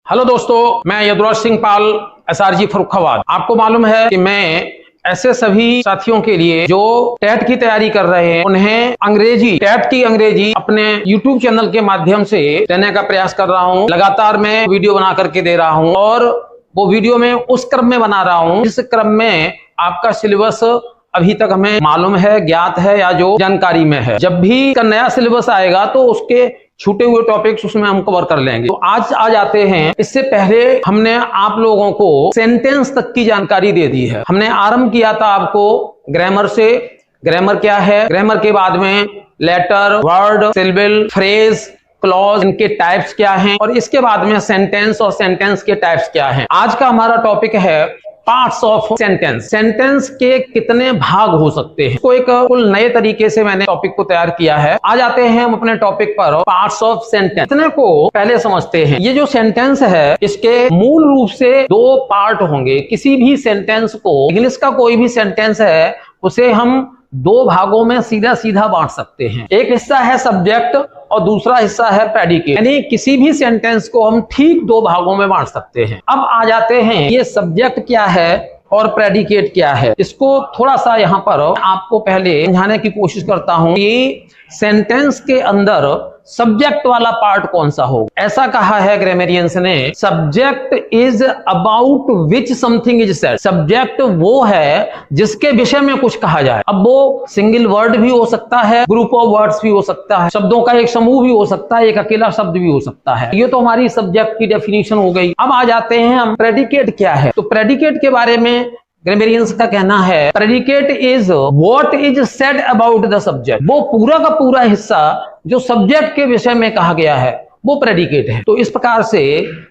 Hello दोस्तों, मैं यदुराज सिंह पाल SRG Farrukhabad. आपको मालूम है कि मैं ऐसे सभी साथियों के लिए जो टेट की तैयारी कर रहे हैं उन्हें टेट की अंग्रेजी अपने YouTube चैनल के माध्यम से देने का प्रयास कर रहा हूं। लगातार मैं वीडियो बना करके दे रहा हूं और वो वीडियो में उस क्रम में बना रहा हूं जिस क्रम में आपका सिलेबस अभी तक हमें मालूम है, ज्ञात है या जो जानकारी में है। जब भी का नया सिलेबस आएगा तो उसके छूटे हुए टॉपिक्स उसमें हम कवर कर लेंगे। तो आज आ जाते हैं। इससे पहले हमने आप लोगों को सेंटेंस तक की जानकारी दे दी है। हमने आरंभ किया था आपको ग्रामर से। ग्रामर क्या है, ग्रामर के बाद में letter, word, syllable, phrase, clause, इनके टाइप्स क्या हैं और इसके बाद में सेंटेंस और सेंटेंस के टाइप्स क्या हैं। आज का हमारा टॉपिक है पार्ट्स ऑफ सेंटेंस। सेंटेंस के कितने भाग हो सकते हैं, इसको एक कुल नए तरीके से मैंने टॉपिक को तैयार किया है। आ जाते हैं हम अपने टॉपिक पर, पार्ट्स ऑफ सेंटेंस। इतने को पहले समझते हैं। ये जो सेंटेंस है इसके मूल रूप से दो पार्ट होंगे। किसी भी सेंटेंस को, इंग्लिश का कोई भी सेंटेंस है उसे हम दो भागों में सीधा सीधा बांट सकते हैं। एक हिस्सा है सब्जेक्ट और दूसरा हिस्सा है प्रेडिकेट। यानी किसी भी सेंटेंस को हम ठीक दो भागों में बांट सकते हैं। अब आ जाते हैं ये सब्जेक्ट क्या है और प्रेडिकेट क्या है। इसको थोड़ा सा यहाँ पर आपको पहले समझाने की कोशिश करता हूं कि सेंटेंस के अंदर सब्जेक्ट वाला पार्ट कौन सा होगा। ऐसा कहा है ग्रामेरियंस ने, subject is about which something is said. Subject वो है जिसके विषय में कुछ कहा जाए। अब वो सिंगल वर्ड भी हो सकता है, ग्रुप ऑफ वर्ड्स भी हो सकता है, शब्दों का एक समूह भी हो सकता है, एक अकेला शब्द भी हो सकता है। ये तो हमारी सब्जेक्ट की डेफिनेशन हो गई। अब आ जाते हैं हम प्रेडिकेट क्या है। तो प्रेडिकेट के बारे में ग्रामेरियंस का कहना है, predicate is what is said about the subject. वो पूरा का पूरा हिस्सा जो सब्जेक्ट के विषय में कहा गया है वो प्रेडिकेट है। तो इस प्रकार से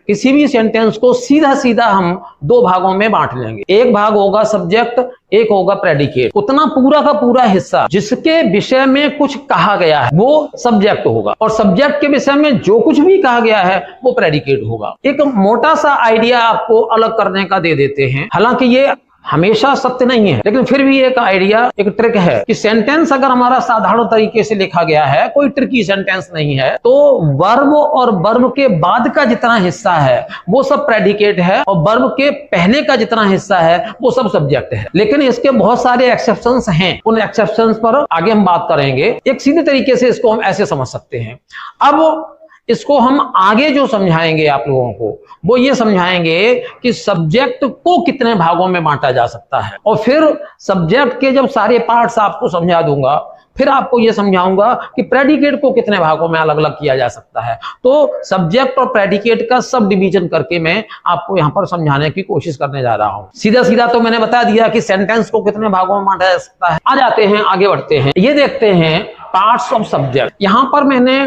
किसी भी सेंटेंस को सीधा सीधा हम दो भागों में बांट लेंगे। एक भाग होगा सब्जेक्ट, एक होगा प्रेडिकेट। उतना पूरा का पूरा हिस्सा जिसके विषय में कुछ कहा गया है वो सब्जेक्ट होगा और सब्जेक्ट के विषय में जो कुछ भी कहा गया है वो प्रेडिकेट होगा। एक मोटा सा आइडिया आपको अलग करने का दे देते हैं। हालांकि ये हमेशा सत्य नहीं है, लेकिन फिर भी एक आइडिया, एक ट्रिक है कि सेंटेंस अगर हमारा साधारण तरीके से लिखा गया है, कोई ट्रिकी सेंटेंस नहीं है, तो वर्ब और वर्ब के बाद का जितना हिस्सा है वो सब प्रेडिकेट है और वर्ब के पहले का जितना हिस्सा है वो सब सब्जेक्ट है। लेकिन इसके बहुत सारे एक्सेप्शंस हैं। उन एक्सेप्शंस पर आगे हम बात करेंगे। एक सीधे तरीके से इसको हम ऐसे समझ सकते हैं। अब इसको हम आगे जो समझाएंगे आप लोगों को वो ये समझाएंगे कि सब्जेक्ट को कितने भागों में बांटा जा सकता है और फिर सब्जेक्ट के जब सारे पार्ट्स आपको समझा दूंगा फिर आपको ये समझाऊंगा कि प्रेडिकेट को कितने भागों में अलग अलग किया जा सकता है। तो सब्जेक्ट और प्रेडिकेट का सब डिवीजन करके मैं आपको यहाँ पर समझाने की कोशिश करने जा रहा हूँ। सीधा सीधा तो मैंने बता दिया कि सेंटेंस को कितने भागों में बांटा जा सकता है। आ जाते हैं, आगे बढ़ते हैं। ये देखते हैं पार्ट्स ऑफ सब्जेक्ट। यहाँ पर मैंने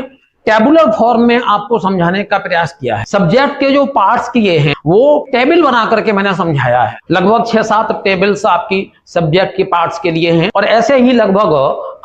टेबुलर फॉर्म में आपको समझाने का प्रयास किया है। सब्जेक्ट के जो पार्ट्स किए हैं वो टेबल बना करके मैंने समझाया है। लगभग 6-7 टेबल्स आपकी सब्जेक्ट के पार्ट्स के लिए हैं और ऐसे ही लगभग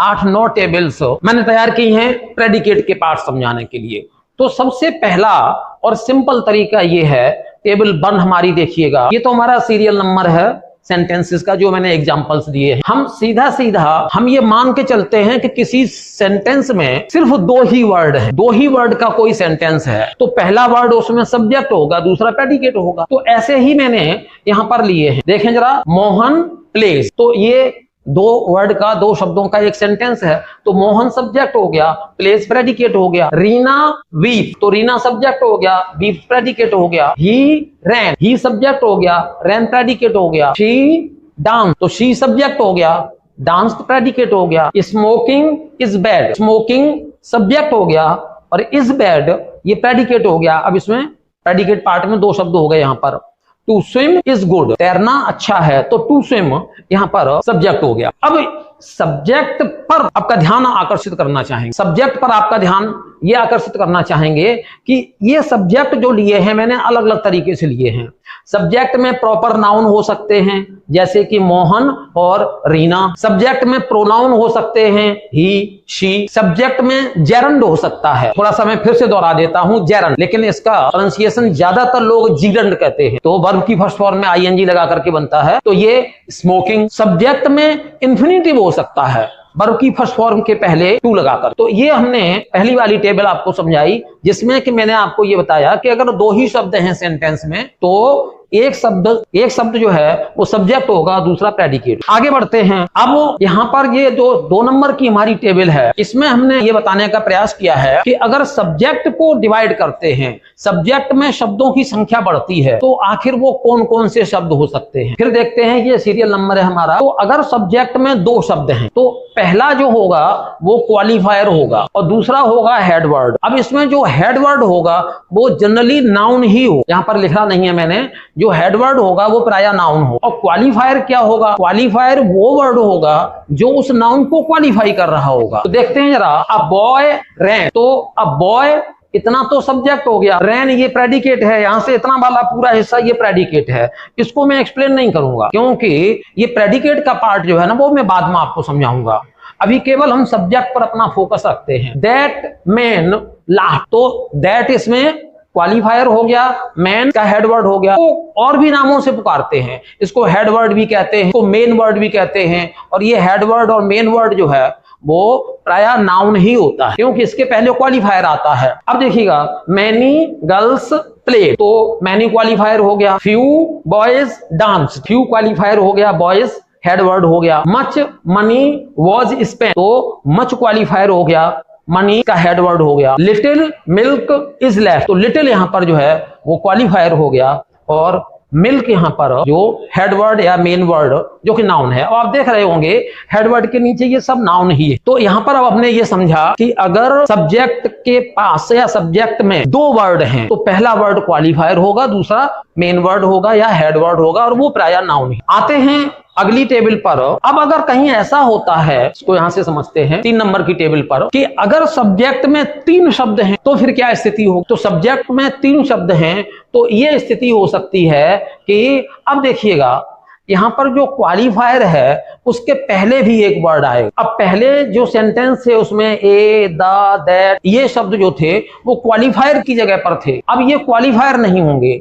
8-9 टेबल्स मैंने तैयार की हैं प्रेडिकेट के पार्ट्स समझाने के लिए। तो सबसे पहला और सिंपल तरीका ये है, टेबल 1 हमारी देखिएगा। ये तो हमारा सीरियल नंबर है सेंटेंसेस का जो मैंने एग्जांपल्स दिए हैं। हम सीधा सीधा हम ये मान के चलते हैं कि किसी सेंटेंस में सिर्फ 2 ही वर्ड है, 2 ही वर्ड का कोई सेंटेंस है तो पहला वर्ड उसमें सब्जेक्ट होगा, दूसरा प्रेडिकेट होगा। तो ऐसे ही मैंने यहां पर लिए हैं। देखें जरा, मोहन प्लेज, तो ये 2 वर्ड का, 2 शब्दों का एक सेंटेंस है। तो मोहन सब्जेक्ट हो गया, प्लेस प्रेडिकेट हो गया। रीना वीप, तो रीना सब्जेक्ट हो गया, वीप प्रेडिकेट हो गया। ही रैन, ही सब्जेक्ट हो गया, रैन प्रेडिकेट हो गया। शी डांस, तो शी सब्जेक्ट हो गया, डांस प्रेडिकेट हो गया। Smoking is bad, smoking subject हो गया और इज बैड ये प्रेडिकेट हो गया। अब इसमें प्रेडिकेट पार्ट में 2 शब्द हो गए यहाँ पर। टू स्विम इज गुड, तैरना अच्छा है, तो टू स्विम यहां पर सब्जेक्ट हो गया। अब सब्जेक्ट पर आपका ध्यान आकर्षित करना चाहेंगे, सब्जेक्ट पर आपका ध्यान ये आकर्षित करना चाहेंगे कि ये सब्जेक्ट जो लिए हैं मैंने अलग अलग तरीके से लिए हैं। सब्जेक्ट में प्रॉपर नाउन हो सकते हैं जैसे कि मोहन और रीना। सब्जेक्ट में प्रोनाउन हो सकते हैं ही, शी। सब्जेक्ट में जेरंड हो सकता है, थोड़ा सा मैं फिर से दोहरा देता हूं, जेरंड, लेकिन इसका प्रोनाउंसिएशन ज्यादातर लोग जीरंड कहते हैं। तो वर्ब की फर्स्ट फॉर्म में आईएनजी लगा करके बनता है, तो ये स्मोकिंग। सब्जेक्ट में इंफिनिटिव हो सकता है, वर्ब की फर्स्ट फॉर्म के पहले टू लगाकर। तो ये हमने पहली वाली टेबल आपको समझाई जिसमें कि मैंने आपको ये बताया कि अगर दो ही शब्द हैं सेंटेंस में तो एक शब्द जो है वो सब्जेक्ट होगा, दूसरा प्रेडिकेट। आगे बढ़ते हैं। अब यहाँ पर ये जो 2 नंबर की हमारी टेबल है, इसमें हमने ये बताने का प्रयास किया है कि अगर सब्जेक्ट को डिवाइड करते हैं, सब्जेक्ट में शब्दों की संख्या बढ़ती है, तो आखिर वो कौन कौन से शब्द हो सकते हैं। फिर देखते हैं, ये सीरियल नंबर है हमारा। तो अगर सब्जेक्ट में 2 शब्द हैं तो पहला जो होगा वो क्वालिफायर होगा और दूसरा होगा हेड वर्ड। अब इसमें जो हेड वर्ड होगा वो जनरली नाउन ही हो, यहाँ पर लिखा नहीं है मैंने। जो हेड वर्ड होगा वो प्रायः नाउन हो। और क्वालिफायर क्या होगा? क्वालिफायर वो वर्ड होगा जो उस नाउन को क्वालिफाई कर रहा होगा। तो देखते हैं जरा, अ बॉय रैन। तो अ बॉय इतना तो सब्जेक्ट हो गया, रैन ये प्रेडिकेट है, यहां से इतना वाला पूरा हिस्सा ये प्रेडिकेट है। इसको मैं एक्सप्लेन नहीं करूंगा क्योंकि ये प्रेडिकेट का पार्ट जो है ना वो मैं बाद में आपको समझाऊंगा। अभी केवल हम सब्जेक्ट पर अपना फोकस रखते हैं। दैट मैन लाफ्ड, तो दैट इसमें क्वालिफायर हो गया, मैन का हेड वर्ड हो गया। तो और भी नामों से पुकारते हैं, इसको हेड वर्ड भी कहते हैं, इसको मेन वर्ड भी कहते हैं। और ये हेड वर्ड और मेन वर्ड जो है वो प्रायः नाउन ही होता है क्योंकि इसके पहले क्वालिफायर आता है। अब देखिएगा, मैनी गर्ल्स प्ले, तो मैनी क्वालिफायर हो गया। Few boys dance, few qualifier हो गया, बॉयज हेड वर्ड हो गया। मच मनी वॉज स्पेंट, तो मच क्वालिफायर हो गया, मनी का हेड वर्ड हो गया। लिटिल मिल्क इज लेफ्ट, तो लिटिल यहां पर जो है वो क्वालिफायर हो गया और मिल्क यहां पर जो हेड वर्ड या मेन वर्ड जो कि नाउन है। और आप देख रहे होंगे हेड वर्ड के नीचे ये सब नाउन ही है। तो यहां पर अब हमने ये समझा कि अगर सब्जेक्ट के पास या सब्जेक्ट में 2 वर्ड हैं तो पहला वर्ड क्वालिफायर होगा, दूसरा मेन वर्ड होगा या हेड वर्ड होगा और वो प्रायः नाउन ही। आते हैं अगली टेबल पर। अब अगर कहीं ऐसा होता है, इसको यहां से समझते हैं 3 नंबर की टेबल पर, कि अगर सब्जेक्ट में 3 शब्द हैं तो फिर क्या स्थिति हो। तो सब्जेक्ट में 3 शब्द हैं तो ये स्थिति हो सकती है कि अब देखिएगा यहां पर जो क्वालिफायर है उसके पहले भी एक वर्ड आएगा। अब पहले जो सेंटेंस है उसमें ए, द, दैट ये शब्द जो थे वो क्वालिफायर की जगह पर थे। अब ये क्वालिफायर नहीं होंगे,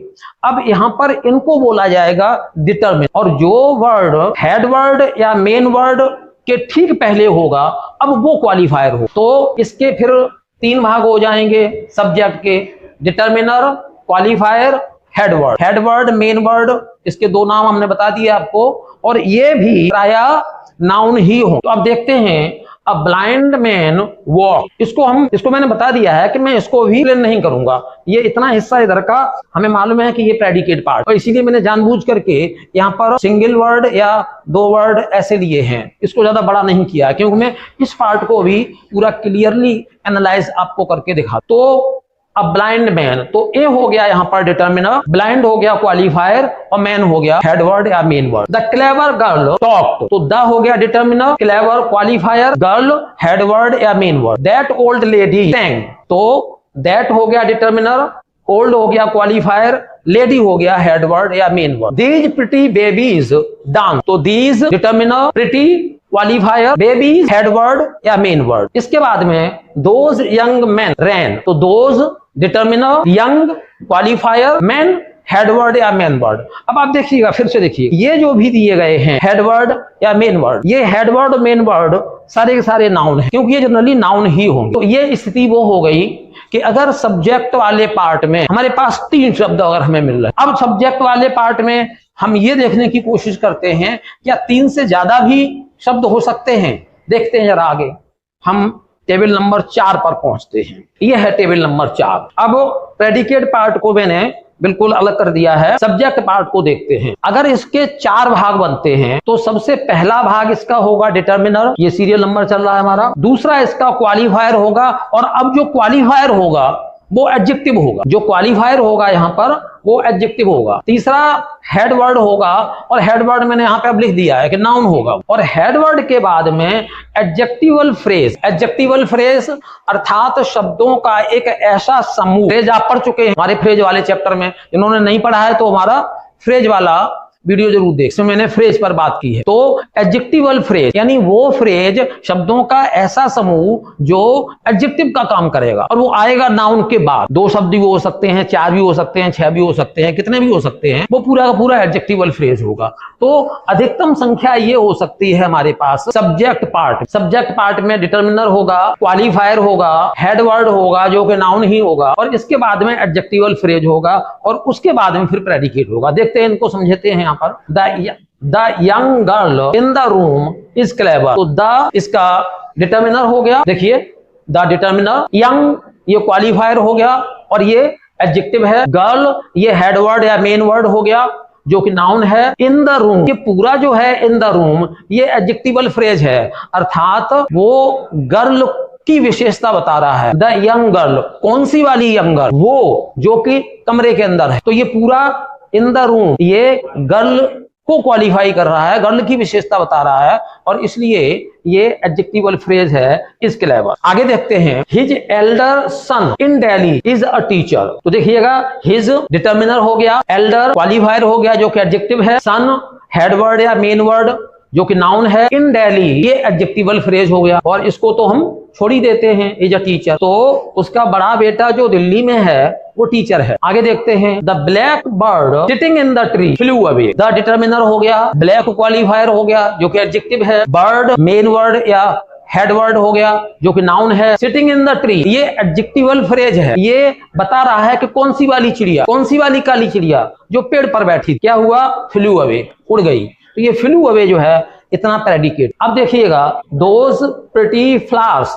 अब यहां पर इनको बोला जाएगा डिटरमिन। और जो वर्ड हेड वर्ड या मेन वर्ड के ठीक पहले होगा अब वो क्वालिफायर हो। तो इसके फिर 3 भाग हो जाएंगे सब्जेक्ट के, determiner, qualifier, head word, main word. इसके 2 नाम हमने बता दिए आपको और ये भी प्रायः नाउन ही हो। तो अब देखते हैं, अ ब्लाइंड मैन वॉक, इसको मैंने बता दिया है कि मैं इसको भी एक्सप्लेन नहीं करूंगा। ये इतना हिस्सा इधर का हमें मालूम है कि ये प्रेडिकेट पार्ट, और इसीलिए मैंने जानबूझ करके यहाँ पर सिंगल वर्ड या 2 वर्ड ऐसे लिए हैं, इसको ज्यादा बड़ा नहीं किया क्योंकि मैं इस पार्ट को भी पूरा क्लियरली एनालाइज आपको करके दिखा। तो अब ब्लाइंड मैन, तो ए हो गया यहाँ पर डिटर्मिनर, ब्लाइंड हो गया क्वालिफायर और मैन हो गया हेड वर्ड या main word. The clever girl talked, तो द हो गया determiner, clever qualifier, girl head word या main word. That old lady sang, तो दैट हो गया डिटर्मिनर, ओल्ड हो गया क्वालिफायर, लेडी हो गया हेड वर्ड या main word. These pretty babies dance, तो these determiner, pretty qualifier, babies head word या मेन वर्ड। इसके बाद में दोज यंग मैन रैन, तो those determiner, young qualifier, man head word या मेन वर्ड। अब आप देखिएगा, फिर से देखिए, ये जो भी दिए गए हैं हेड वर्ड या मेन वर्ड, ये हेड वर्ड और मेन वर्ड सारे के सारे नाउन है क्योंकि ये जनरली नाउन ही होंगे। तो ये स्थिति वो हो गई कि अगर सब्जेक्ट वाले पार्ट में हमारे पास 3 शब्द अगर हमें मिल रहे हैं, अब सब्जेक्ट वाले पार्ट में हम ये देखने की कोशिश करते हैं क्या 3 से ज्यादा भी शब्द हो सकते हैं। देखते हैं जरा आगे, हम टेबल नंबर 4 पर पहुंचते हैं। यह है टेबल नंबर 4। अब प्रेडिकेट पार्ट को मैंने बिल्कुल अलग कर दिया है, सब्जेक्ट पार्ट को देखते हैं। अगर इसके 4 भाग बनते हैं तो सबसे पहला भाग इसका होगा डिटर्मिनर, ये सीरियल नंबर चल रहा है हमारा। दूसरा इसका क्वालिफायर होगा और अब जो क्वालिफायर होगा वो एडजेक्टिव होगा, जो क्वालिफायर होगा यहाँ पर वो एडजेक्टिव होगा। तीसरा हेड वर्ड होगा और हेड वर्ड मैंने यहाँ पे अब लिख दिया है कि नाउन होगा। और हेड वर्ड के बाद में एडजेक्टिवल फ्रेज, एडजेक्टिवल फ्रेज अर्थात शब्दों का एक ऐसा समूह, फ्रेज आप पढ़ चुके हैं हमारे फ्रेज वाले चैप्टर में, जिन्होंने नहीं पढ़ा है तो हमारा फ्रेज वाला वीडियो जरूर देख, इसमें मैंने फ्रेज पर बात की है। तो एडजेक्टिवल फ्रेज यानी वो फ्रेज, शब्दों का ऐसा समूह जो एडजेक्टिव का काम करेगा और वो आएगा नाउन के बाद। 2 शब्द भी हो सकते हैं, 4 भी हो सकते हैं, 6 भी हो सकते हैं, कितने भी हो सकते हैं, वो पूरा का पूरा एडजेक्टिवल फ्रेज होगा। तो अधिकतम संख्या ये हो सकती है हमारे पास सब्जेक्ट पार्ट। सब्जेक्ट पार्ट में डिटर्मिनर होगा, क्वालिफायर होगा, हेड वर्ड होगा जो कि नाउन ही होगा, और इसके बाद में एडजेक्टिवल फ्रेज होगा, और उसके बाद में फिर प्रेडिकेट होगा। देखते हैं, इनको समझते हैं। यहाँ पर the young girl in the room is clever. तो द इसका डिटर्मिनर हो गया, देखिए द डिटर्मिनर, यंग ये क्वालिफायर हो गया और ये एडजेक्टिव है, गर्ल ये हेड वर्ड या मेन वर्ड हो गया जो कि नाउन है, इन द रूम ये पूरा जो है इन द रूम ये एडजेक्टिवल फ्रेज है, अर्थात वो गर्ल की विशेषता बता रहा है। द यंग गर्ल, कौन सी वाली यंग गर्ल? वो जो कि कमरे के अंदर है। तो ये पूरा इन द रूम ये गर्ल को क्वालिफाई कर रहा है, गर्ल की विशेषता बता रहा है, और इसलिए ये एडजेक्टिवल फ्रेज है इज क्लेवर। आगे देखते हैं, his elder son in Delhi is a teacher. तो देखिएगा, हिज डिटर्मिनर हो गया, एल्डर क्वालिफायर हो गया जो कि एडजेक्टिव है, सन हेड वर्ड या मेन वर्ड जो कि नाउन है, इन दिल्ली ये एडजेक्टिवल फ्रेज हो गया, और इसको तो हम छोड़ ही देते हैं, इज अ टीचर। तो उसका बड़ा बेटा जो दिल्ली में है वो टीचर है। आगे देखते हैं, the black bird sitting in the tree flu away. The determiner हो गया, ब्लैक क्वालिफायर हो गया जो कि एडजेक्टिव है, बर्ड मेन वर्ड या हेड वर्ड हो गया जो कि नाउन है, सिटिंग इन द ट्री ये एडजेक्टिवल फ्रेज है, ये बता रहा है कि कौन सी वाली चिड़िया, कौन सी वाली काली चिड़िया जो पेड़ पर बैठी, क्या हुआ? फ्लू अवे, उड़ गई। तो ये फ्लू अवे जो है इतना प्रेडिकेट। अब देखिएगा, those pretty flowers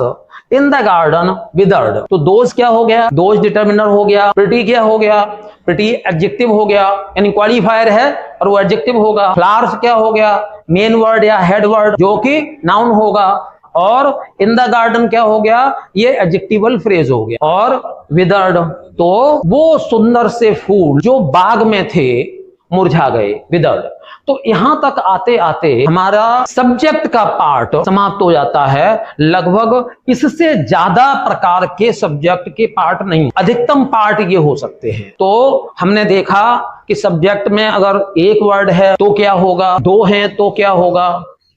in the garden withered. तो दोज क्या हो गया? दोज डिटर्मिनर हो गया, प्रिटी क्या हो गया? प्रिटी एडजेक्टिव हो गया, यानी क्वालिफायर है और वो एडजेक्टिव होगा। फ्लावर्स क्या हो गया? मेन वर्ड या हेड वर्ड जो कि नाउन होगा, और इन द गार्डन क्या हो गया? ये एडजेक्टिवल फ्रेज हो गया। और विदर्ड तो वो सुंदर से फूल जो बाग में थे मुरझा गए, विदर्ड। तो यहां तक आते आते हमारा सब्जेक्ट का पार्ट समाप्त हो जाता है। लगभग इससे ज्यादा प्रकार के सब्जेक्ट के पार्ट नहीं, अधिकतम पार्ट ये हो सकते हैं। तो हमने देखा कि सब्जेक्ट में अगर एक वर्ड है तो क्या होगा, 2 हैं तो क्या होगा,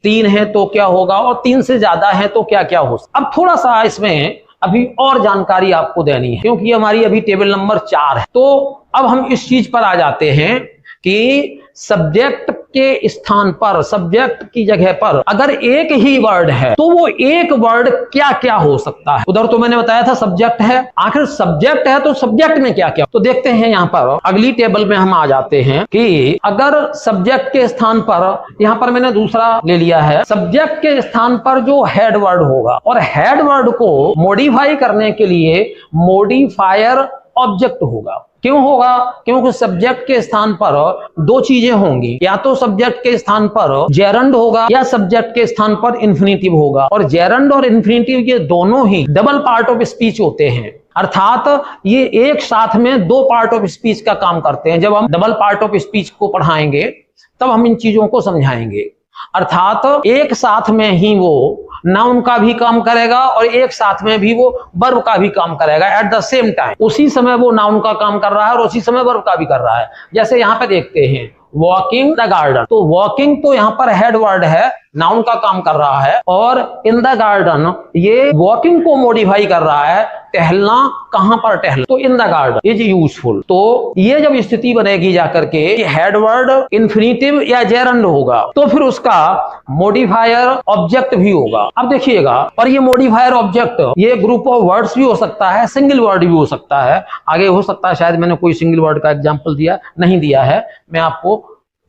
3 है तो क्या होगा, और 3 से ज्यादा है तो क्या क्या हो। अब थोड़ा सा इसमें अभी और जानकारी आपको देनी है, क्योंकि हमारी अभी टेबल नंबर 4 है। तो अब हम इस चीज पर आ जाते हैं कि सब्जेक्ट के स्थान पर, सब्जेक्ट की जगह पर अगर एक ही वर्ड है तो वो एक वर्ड क्या क्या हो सकता है। उधर तो मैंने बताया था सब्जेक्ट है, आखिर सब्जेक्ट है तो सब्जेक्ट में क्या क्या। तो देखते हैं यहाँ पर अगली टेबल में हम आ जाते हैं कि अगर सब्जेक्ट के स्थान पर, यहाँ पर मैंने दूसरा ले लिया है, सब्जेक्ट के स्थान पर जो हेड वर्ड होगा, और हेड वर्ड को मॉडिफाई करने के लिए मॉडिफायर ऑब्जेक्ट होगा। क्यों होगा? क्योंकि सब्जेक्ट के स्थान पर 2 चीजें होंगी, या तो सब्जेक्ट के स्थान पर जेरंड होगा या सब्जेक्ट के स्थान पर इन्फिनिटिव होगा, और जेरंड और इन्फिनिटिव ये दोनों ही डबल पार्ट ऑफ स्पीच होते हैं, अर्थात ये एक साथ में 2 पार्ट ऑफ स्पीच का काम करते हैं। जब हम डबल पार्ट ऑफ स्पीच को पढ़ाएंगे तब हम इन चीजों को समझाएंगे, अर्थात एक साथ में ही वो नाउन का भी काम करेगा और एक साथ में भी वो वर्ब का भी काम करेगा एट द सेम टाइम। उसी समय वो नाउन का काम कर रहा है और उसी समय वर्ब का भी कर रहा है। जैसे यहाँ पे देखते हैं, वॉकिंग द गार्डन, तो वॉकिंग तो यहाँ पर हेड वर्ड है, नाउन का काम कर रहा है, और इन द गार्डन ये वॉकिंग को मॉडिफाई कर रहा है, टहलना, कहां पर टहलना, तो in the garden is useful. तो ये जब स्थिति बनेगी जाकर के हेड वर्ड इन्फिनिटिव या जेरंड होगा तो फिर उसका मॉडिफायर ऑब्जेक्ट भी होगा। अब देखिएगा, और ये मॉडिफायर ऑब्जेक्ट ये ग्रुप ऑफ वर्ड्स भी हो सकता है, सिंगल वर्ड भी हो सकता है। आगे हो सकता है शायद मैंने कोई सिंगल वर्ड का एग्जाम्पल दिया नहीं दिया है, मैं आपको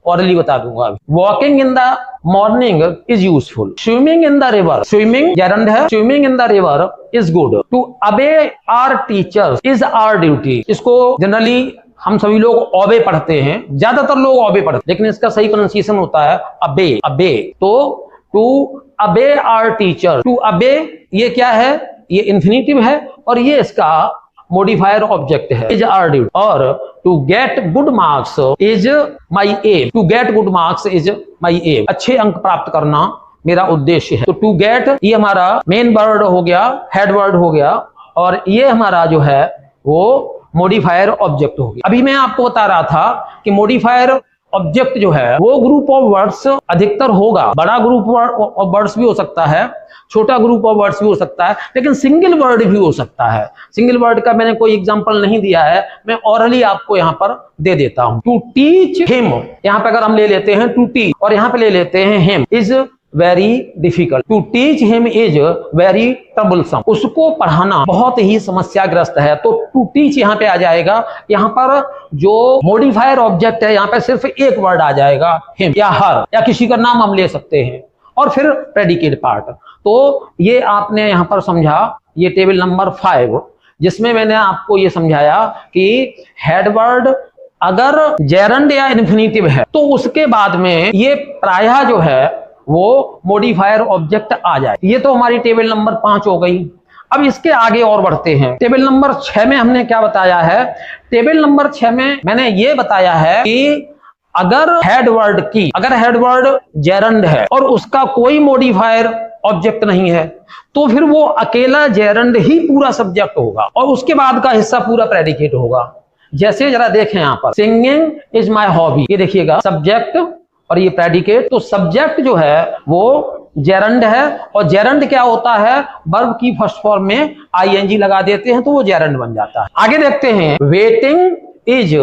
ऑरली बता दूंगा। Walking in the morning is useful, swimming in the river, swimming gerund है, swimming in the river is good, to obey our teachers is our duty. इसको जनरली हम सभी लोग ओबे पढ़ते हैं, ज्यादातर लोग ओबे पढ़ते हैं, लेकिन इसका सही प्रोनाउंसिएशन होता है अबे, अबे। तो to obey our teacher, to अबे ये क्या है? ये इन्फिनिटिव है और ये इसका मॉडिफायर ऑब्जेक्ट है, इज आवर ड्यूटी। और to get good marks is my aim, to get good marks is my aim, अच्छे अंक प्राप्त करना मेरा उद्देश्य है। तो टू गेट ये हमारा मेन वर्ड हो गया, हेड वर्ड हो गया, और ये हमारा जो है वो मॉडिफायर ऑब्जेक्ट हो गया। अभी मैं आपको बता रहा था कि मॉडिफायर ऑब्जेक्ट जो है वो ग्रुप ऑफ वर्ड्स अधिकतर होगा। बड़ा ग्रुप ऑफ वर्ड्स भी हो सकता है, छोटा ग्रुप ऑफ वर्ड्स भी हो सकता है, लेकिन सिंगल वर्ड भी हो सकता है। सिंगल वर्ड का मैंने कोई एग्जांपल नहीं दिया है, मैं ऑरली आपको यहाँ पर दे देता हूं। टू टीच हिम, यहाँ पे अगर हम ले लेते हैं टू टीच और यहाँ पे ले लेते हैं him, is very difficult. To teach him is very troublesome, उसको पढ़ाना बहुत ही समस्याग्रस्त है। तो टू टीच यहाँ पे आ जाएगा। यहाँ पर जो मॉडिफायर ऑब्जेक्ट है यहाँ पे सिर्फ एक वर्ड आ जाएगा, हिम या हर, या किसी का नाम हम ले सकते हैं, और फिर प्रेडिकेट पार्ट। तो ये आपने यहाँ पर समझा, ये टेबल नंबर 5, जिसमें मैंने आपको ये समझाया कि हेडवर्ड अगर जेरंड या इन्फिनिटिव है तो उसके बाद में ये प्रायः जो है वो मॉडिफायर ऑब्जेक्ट आ जाए। ये तो हमारी टेबल नंबर 5 हो गई। अब इसके आगे और बढ़ते हैं। टेबल नंबर 6 में हमने क्या बताया है? टेबल नंबर 6 में मैंने ये बताया है कि अगर हेडवर्ड जेरंड है और उसका कोई मॉडिफायर ऑब्जेक्ट नहीं है तो फिर वो अकेला जेरंड ही पूरा सब्जेक्ट होगा और उसके बाद का हिस्सा पूरा प्रेडिकेट होगा। जैसे जरा देखें यहाँ पर, सिंगिंग इज माई हॉबी, ये देखिएगा सब्जेक्ट और ये प्रेडिकेट। तो सब्जेक्ट जो है वो जेरंड है, और जेरंड क्या होता है? वर्ब की फर्स्ट फॉर्म में आईएनजी लगा देते हैं तो वो जेरंड बन जाता है। आगे देखते हैं, वेटिंग इज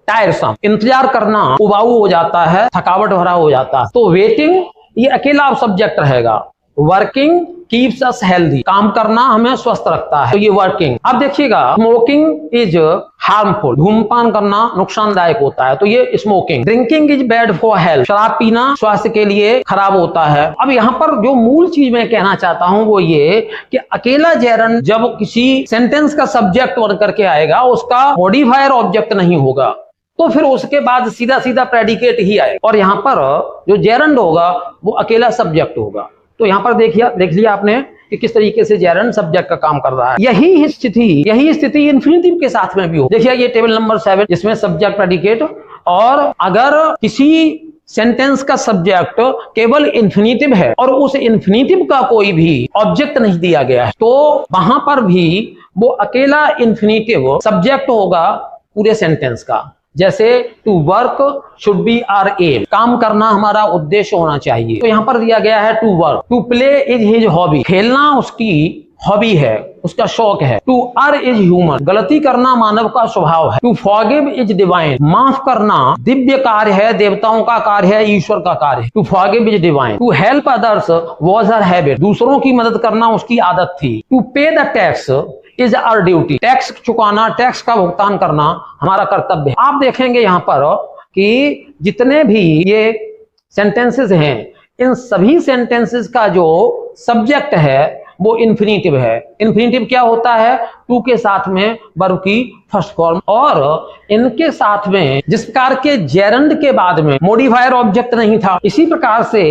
टायरसम, इंतजार करना उबाऊ हो जाता है, थकावट भरा हो जाता है। तो वेटिंग ये अकेला सब्जेक्ट रहेगा। वर्किंग कीप्स अस हेल्दी, काम करना हमें स्वस्थ रखता है, तो ये वर्किंग। अब देखिएगा, स्मोकिंग इज हार्मफुल, धूम्रपान करना नुकसानदायक होता है, तो ये smoking. Drinking is bad for health, शराब पीना स्वास्थ्य के लिए खराब होता है। अब यहाँ पर जो मूल चीज मैं कहना चाहता हूं वो ये कि अकेला जेरंड जब किसी सेंटेंस का सब्जेक्ट बन करके आएगा, उसका मॉडिफायर ऑब्जेक्ट नहीं होगा, तो फिर उसके बाद सीधा सीधा प्रेडिकेट ही आएगा, और यहाँ पर जो जेरंड होगा वो अकेला सब्जेक्ट होगा। तो यहाँ पर देख लिया आपने कि किस तरीके से जेरंड सब्जेक्ट का काम कर रहा है। यही स्थिति इन्फिनिटिव के साथ में भी हो। देखिए ये टेबल नंबर 7 जिसमें सब्जेक्ट प्रेडिकेट, और अगर किसी सेंटेंस का सब्जेक्ट केवल इन्फिनिटिव है और उस इन्फिनिटिव का कोई भी ऑब्जेक्ट नहीं दिया गया है तो वहां पर भी वो अकेला इन्फिनिटिव सब्जेक्ट होगा पूरे सेंटेंस का। जैसे to work should be our aim, काम करना हमारा उद्देश्य होना चाहिए, तो यहाँ पर दिया गया है to work. To play is his hobby, खेलना उसकी हॉबी है, उसका शौक है। टू अर्र इज ह्यूमन, गलती करना मानव का स्वभाव है। टू फॉरगिव इज डिवाइन, माफ करना दिव्य कार्य है, देवताओं का कार्य है, ईश्वर का कार्य है। To forgive is divine. To help others was her habit, दूसरों की मदद करना उसकी आदत थी। To pay the tax is our duty, tax चुकाना, टैक्स का भुगतान करना हमारा कर्तव्य है। आप देखेंगे यहाँ पर कि जितने भी ये सेंटेंसेस हैं, इन सभी सेंटेंसेस का जो सब्जेक्ट है वो इन्फिनिटिव है। इन्फिनिटिव क्या होता है? टू के साथ में वर्ब की फर्स्ट फॉर्म, और इनके साथ में जिस प्रकार के जेरंड के बाद में मॉडिफायर ऑब्जेक्ट नहीं था, इसी प्रकार से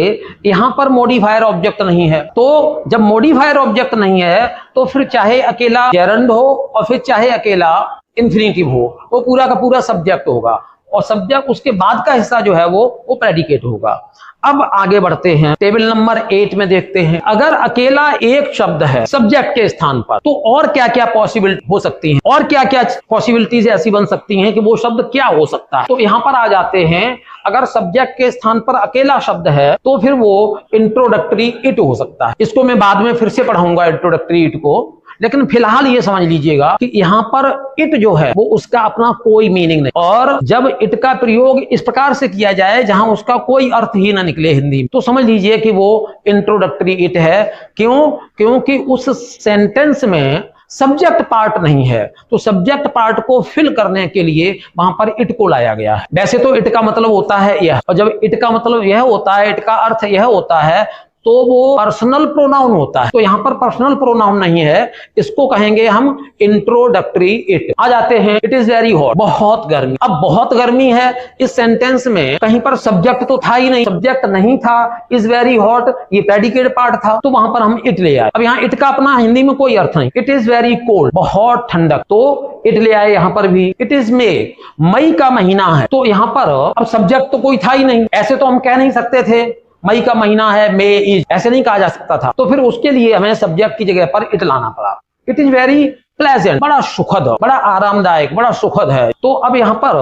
यहाँ पर मॉडिफायर ऑब्जेक्ट नहीं है। तो जब मॉडिफायर ऑब्जेक्ट नहीं है तो फिर चाहे अकेला जेरंड हो और फिर चाहे अकेला इन्फिनिटिव हो, वो पूरा का पूरा सब्जेक्ट होगा, और सब्जेक्ट उसके बाद का हिस्सा जो है वो प्रेडिकेट होगा। अब आगे बढ़ते हैं, टेबल नंबर 8 में देखते हैं, अगर अकेला एक शब्द है सब्जेक्ट के स्थान पर तो और क्या क्या पॉसिबिलिटी हो सकती हैं, और क्या क्या पॉसिबिलिटीज ऐसी बन सकती हैं कि वो शब्द क्या हो सकता है। तो यहाँ पर आ जाते हैं, अगर सब्जेक्ट के स्थान पर अकेला शब्द है तो फिर वो इंट्रोडक्टरी इट हो सकता है। इसको मैं बाद में फिर से पढ़ाऊंगा इंट्रोडक्टरी इट को, लेकिन फिलहाल ये समझ लीजिएगा कि यहाँ पर इट जो है वो उसका अपना कोई मीनिंग नहीं, और जब इट का प्रयोग इस प्रकार से किया जाए जहां उसका कोई अर्थ ही ना निकले हिंदी में, तो समझ लीजिए कि वो इंट्रोडक्टरी इट है। क्यों? क्योंकि उस सेंटेंस में सब्जेक्ट पार्ट नहीं है, तो सब्जेक्ट पार्ट को फिल करने के लिए वहां पर इट को लाया गया है। वैसे तो इट का मतलब होता है यह, और जब इट का मतलब यह होता है, इट का अर्थ यह होता है, तो वो पर्सनल प्रोनाउन होता है। तो यहाँ पर पर्सनल प्रोनाउन नहीं है, इसको कहेंगे हम इंट्रोडक्टरी इट। आ जाते हैं, इट इज वेरी हॉट, बहुत गर्मी। अब बहुत गर्मी है, इस सेंटेंस में कहीं पर सब्जेक्ट तो था ही नहीं, सब्जेक्ट नहीं था, इज वेरी हॉट ये प्रेडिकेट पार्ट था, तो वहां पर हम इट ले आए। अब यहाँ इट का अपना हिंदी में कोई अर्थ नहीं। इट इज वेरी कोल्ड, बहुत ठंडक, तो इट ले आए यहाँ पर भी। इट इज मई का महीना है, तो यहाँ पर अब सब्जेक्ट तो कोई था ही नहीं, ऐसे तो हम कह नहीं सकते थे मई का महीना है, मे इज, ऐसे नहीं कहा जा सकता था। तो फिर उसके लिए हमें सब्जेक्ट की जगह पर इट लाना पड़ा। इट इज वेरी प्लेजेंट, बड़ा सुखद, बड़ा आरामदायक, बड़ा सुखद है, तो अब यहाँ पर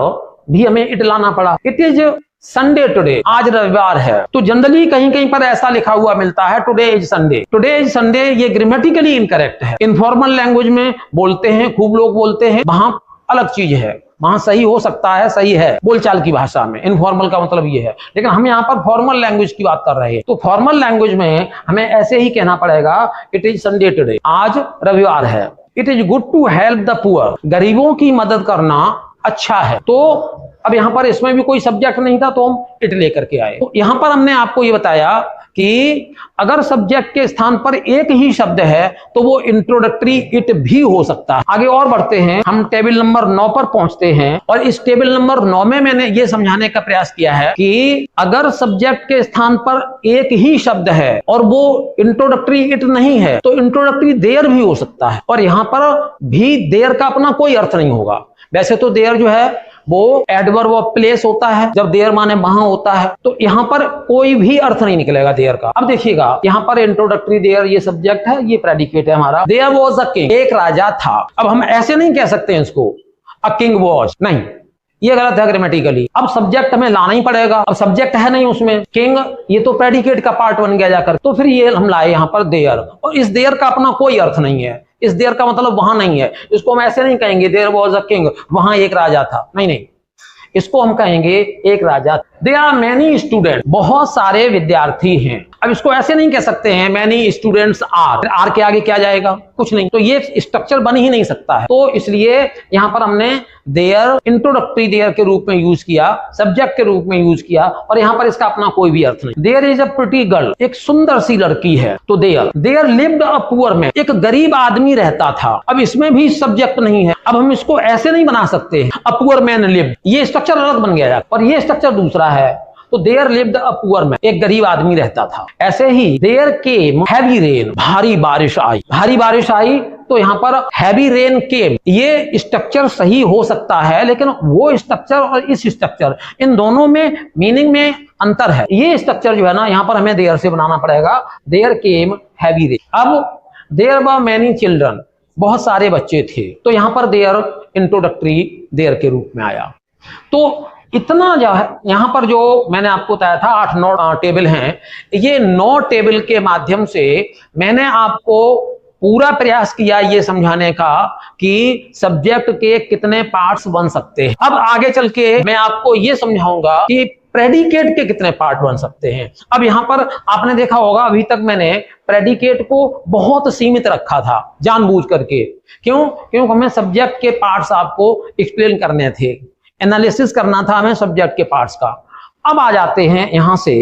भी हमें इट लाना पड़ा। इट इज संडे टुडे, आज रविवार है। तो जनरली कहीं कहीं पर ऐसा लिखा हुआ मिलता है today is Sunday. Today is Sunday ये ग्रामेटिकली इनकरेक्ट है। इनफॉर्मल लैंग्वेज में बोलते हैं, खूब लोग बोलते हैं, वहां अलग चीज है, वहां सही हो सकता है, सही है बोलचाल की भाषा में। इनफॉर्मल का मतलब ये है, लेकिन हम यहाँ पर फॉर्मल लैंग्वेज की बात कर रहे हैं। तो फॉर्मल लैंग्वेज में हमें ऐसे ही कहना पड़ेगा, इट इज संडे टुडे, आज रविवार है। It is good to help the poor, गरीबों की मदद करना अच्छा है। तो अब यहां पर इसमें भी कोई सब्जेक्ट नहीं था, तो हम इट लेकर के आए। तो यहां पर हमने आपको ये बताया कि अगर सब्जेक्ट के स्थान पर एक ही शब्द है तो वो इंट्रोडक्टरी इट भी हो सकता है। आगे और बढ़ते हैं, हम टेबल नंबर 9 पर पहुंचते हैं, और इस टेबल नंबर 9 में मैंने ये समझाने का प्रयास किया है कि अगर सब्जेक्ट के स्थान पर एक ही शब्द है और वो इंट्रोडक्टरी इट नहीं है तो इंट्रोडक्टरी देयर भी हो सकता है, और यहां पर भी देयर का अपना कोई अर्थ नहीं होगा। वैसे तो देयर जो है वो एडवर्ब ऑफ प्लेस होता है, जब देयर माने वहां होता है, तो यहां पर कोई भी अर्थ नहीं निकलेगा देयर का। अब देखिएगा, यहां पर इंट्रोडक्टरी देयर ये सब्जेक्ट है, ये प्रेडिकेट है हमारा। देयर वाज अ किंग, एक राजा था। अब हम ऐसे नहीं कह सकते हैं इसको, अ किंग वाज, नहीं, ये गलत है ग्रामेटिकली। अब सब्जेक्ट हमें लाना ही पड़ेगा, अब सब्जेक्ट है नहीं उसमें, किंग ये तो प्रेडिकेट का पार्ट बन गया जाकर, तो फिर ये हम लाए यहां पर देयर, और इस देयर का अपना कोई अर्थ नहीं है। इस देयर का मतलब वहां नहीं है, इसको हम ऐसे नहीं कहेंगे देयर वाज अ किंग, वहां एक राजा था, नहीं नहीं, इसको हम कहेंगे एक राजा। देयर आर मैनी स्टूडेंट, बहुत सारे विद्यार्थी हैं। अब इसको ऐसे नहीं कह सकते हैं मैनी स्टूडेंट्स आर के आगे क्या जाएगा, कुछ नहीं, तो ये स्ट्रक्चर बन ही नहीं सकता है। तो इसलिए यहां पर हमने देयर इंट्रोडक्टरी देयर के रूप में यूज किया, सब्जेक्ट के रूप में यूज किया, और यहां पर इसका अपना कोई भी अर्थ नहीं। There is a pretty girl, एक सुंदर सी लड़की है, तो there lived a poor man, एक गरीब आदमी रहता था। अब इसमें भी सब्जेक्ट नहीं है, अब हम इसको ऐसे नहीं बना सकते अ पुअर मैन लिव्ड, ये स्ट्रक्चर अलग बन गया और ये स्ट्रक्चर दूसरा है। तो there lived a poor man, एक गरीब आदमी रहता था। ऐसे ही देयर केम हैवी रेन, भारी बारिश आई, भारी बारिश आई, तो यहां पर हैवी रेन केम, ये स्ट्रक्चर सही हो सकता है, लेकिन वो स्ट्रक्चर और इस स्ट्रक्चर, इन दोनों में मीनिंग में अंतर है। ये स्ट्रक्चर जो है ना, यहां पर हमें देयर से बनाना पड़ेगा, देयर केम हैवी रेन। अब देयर वर मैनी चिल्ड्रन, बहुत सारे बच्चे थे, तो यहां पर देयर इंट्रोडक्टरी देयर के रूप में आया। तो इतना जो है यहां पर जो मैंने आपको बताया था 8-9 टेबल हैं, ये 9 टेबल के माध्यम से मैंने आपको पूरा प्रयास किया ये समझाने का कि सब्जेक्ट के कितने पार्ट्स बन सकते हैं। अब आगे चल के मैं आपको ये समझाऊंगा कि प्रेडिकेट के कितने पार्ट बन सकते हैं। अब यहां पर आपने देखा होगा, अभी तक मैंने प्रेडिकेट को बहुत सीमित रखा था जानबूझ करके। क्योंकि हमें सब्जेक्ट के पार्ट्स आपको एक्सप्लेन करने थे, एनालिसिस करना था हमें सब्जेक्ट के पार्ट्स का। अब आ जाते हैं यहां से,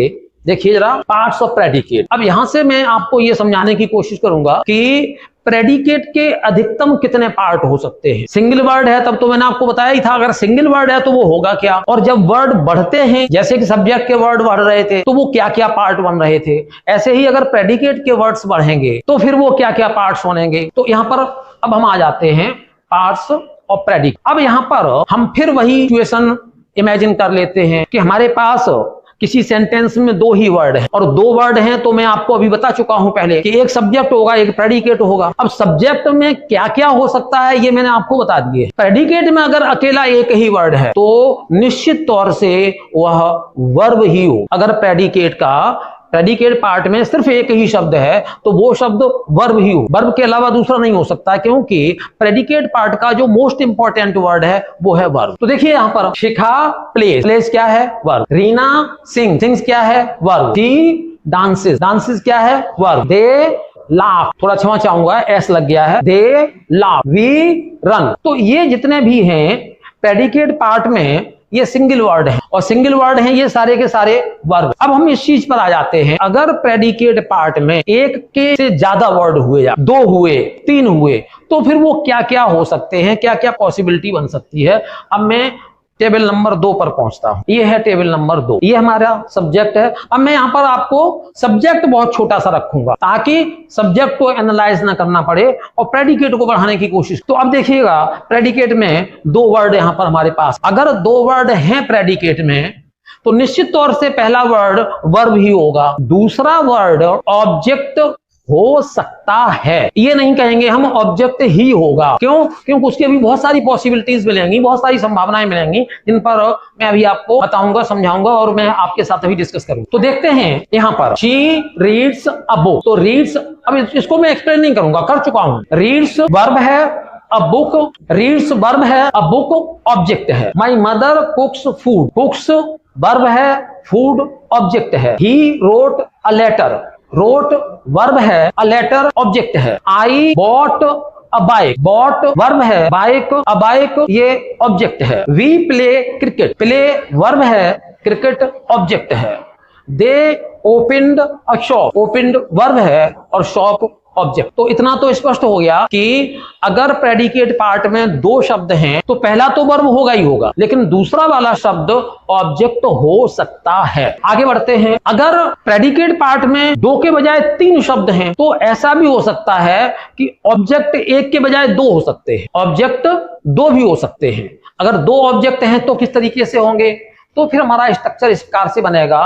देखिए जरा, पार्ट्स ऑफ प्रेडिकेट। अब यहां से मैं आपको यह समझाने की कोशिश करूंगा कि प्रेडिकेट के अधिकतम कितने पार्ट हो सकते हैं। सिंगल वर्ड है तब तो मैंने आपको बताया ही था, अगर सिंगल वर्ड है तो वो होगा क्या, और जब वर्ड बढ़ते हैं, जैसे कि सब्जेक्ट के वर्ड बढ़ रहे थे तो वो क्या क्या पार्ट बन रहे थे, ऐसे ही अगर प्रेडिकेट के वर्ड्स बढ़ेंगे तो फिर वो क्या क्या पार्ट्स बनेंगे। तो यहां पर अब हम आ जाते हैं पार्ट्स ऑफ प्रेडिकेट। अब यहां पर हम फिर वही सिचुएशन इमेजिन कर लेते हैं कि हमारे पास किसी सेंटेंस में 2 ही वर्ड है, और 2 वर्ड हैं तो मैं आपको अभी बता चुका हूं पहले कि एक सब्जेक्ट होगा, एक प्रेडिकेट होगा। अब सब्जेक्ट में क्या क्या हो सकता है ये मैंने आपको बता दिए। प्रेडिकेट में अगर अकेला एक ही वर्ड है तो निश्चित तौर से वह वर्ब ही हो। अगर प्रेडिकेट पार्ट में सिर्फ एक ही शब्द है तो वो शब्द वर्ब ही हो, वर्ब के अलावा दूसरा नहीं हो सकता, क्योंकि प्रेडिकेट पार्ट का जो मोस्ट इंपॉर्टेंट वर्ड है वो है वर्ब। तो देखिए यहां पर शिखा प्लेस, प्लेस क्या है, वर्ब। रीना सिंग, सिंग्स क्या है, वर्ब। शी डांसेस, डांसेस क्या है, वर्ब। दे लाफ, थोड़ा क्षमा चाहूंगा एस लग गया है, दे लाफ। We run. तो ये जितने भी हैं प्रेडिकेट पार्ट में ये सिंगल वर्ड है, और सिंगल वर्ड है ये सारे के सारे वर्ब। अब हम इस चीज पर आ जाते हैं, अगर प्रेडिकेट पार्ट में एक के से ज्यादा वर्ड हुए, या 2 हुए, 3 हुए, तो फिर वो क्या क्या हो सकते हैं, क्या क्या पॉसिबिलिटी बन सकती है। अब मैं टेबल नंबर 2 पर पहुंचता हूं। ये है टेबल नंबर 2, ये हमारा सब्जेक्ट है। अब मैं यहां पर आपको सब्जेक्ट बहुत छोटा सा रखूंगा ताकि सब्जेक्ट को एनालाइज ना करना पड़े और प्रेडिकेट को बढ़ाने की कोशिश। तो अब देखिएगा, प्रेडिकेट में 2 वर्ड यहां पर हमारे पास, अगर 2 वर्ड हैं प्रेडिकेट में तो निश्चित तौर से पहला वर्ड वर्ब ही होगा, दूसरा वर्ड ऑब्जेक्ट हो सकता है, ये नहीं कहेंगे हम ऑब्जेक्ट ही होगा। क्यों? क्योंकि उसकी अभी बहुत सारी पॉसिबिलिटीज मिलेंगी, बहुत सारी संभावनाएं मिलेंगी, जिन पर मैं अभी आपको बताऊंगा, समझाऊंगा और मैं आपके साथ अभी डिस्कस करूंगा। तो देखते हैं यहां पर, शी रीड्स अ बुक। तो रीड्स, अब इसको मैं एक्सप्लेन नहीं करूंगा, कर चुका हूं। रीड्स वर्ब है, अ बुक, रीड्स वर्ब है, अ बुक ऑब्जेक्ट है। My mother cooks food, cooks verb है, फूड ऑब्जेक्ट है। He wrote a letter, wrote verb है, अ लेटर ऑब्जेक्ट है। I bought a bike, bought verb है, bike, a bike ये object है। We play cricket, play verb है, cricket object है। They opened a shop, opened verb है और shop object. तो इतना तो स्पष्ट हो गया कि अगर प्रेडिकेट पार्ट में दो शब्द हैं तो पहला तो वर्ब होगा ही होगा, लेकिन दूसरा वाला शब्द ऑब्जेक्ट हो सकता है। आगे बढ़ते हैं, अगर प्रेडिकेट पार्ट में दो के बजाय तीन शब्द हैं तो ऐसा भी हो सकता है कि ऑब्जेक्ट एक के बजाय दो हो सकते हैं, ऑब्जेक्ट दो भी हो सकते हैं। अगर दो ऑब्जेक्ट हैं तो किस तरीके से होंगे? तो फिर हमारा स्ट्रक्चर इस प्रकार से बनेगा